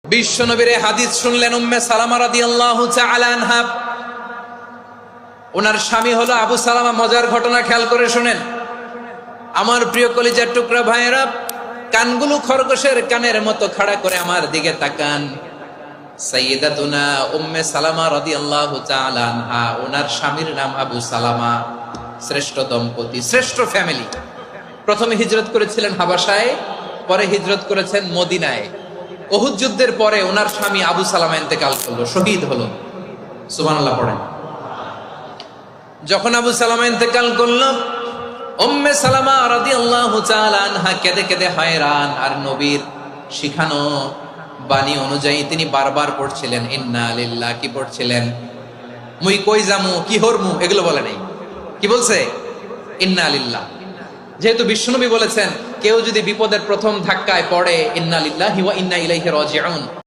বিশ্বনবীর হাদিস শুনলেন উম্মে সালামা রাদিয়াল্লাহু তাআলা আনহা। ওনার স্বামী হলো আবু সালামা। মজার ঘটনা খেয়াল করে শুনেন আমার প্রিয় কলিজার টুকরা ভাইয়েরা। কানগুলো খরগোশের কানের মতো খাড়া করে আমার দিকে তাকান। সাইয়্যিদাতুনা উম্মে সালামা রাদিয়াল্লাহু তাআলা আনহা, ওনার স্বামীর নাম আবু সালামা। শ্রেষ্ঠ দম্পতি, শ্রেষ্ঠ ফ্যামিলি। প্রথমে হিজরত করেছিলেন হাবাসায়, পরে হিজরত করেছেন মদিনায়। উহুদ যুদ্ধের পরে ওনার স্বামী আবু সালামা ইন্তেকাল করলো, শহীদ হলো। সুবহানাল্লাহ পড়েন। যখন আবু সালামা ইন্তেকাল করলো, উম্মে সালামা রাদিয়াল্লাহু তাআলা আনহা কেঁদে কেঁদে হয়রান। আর নবীর শিখানো বাণী অনুযায়ী তিনি বারবার পড়ছিলেন ইন্না লিল্লাহ। কি পড়ছিলেন? মুই কই যামু, কি হরমু, এগুলো বলে নাই। কি বলছে? ইন্না লিল্লাহ। যেহেতু বিশ্বনবী বলেছেন কেউ যদি বিপদের প্রথম ধাক্কায় পড়ে ইন্না লিল্লাহি ওয়া ইন্না ইলাইহি রাজিউন,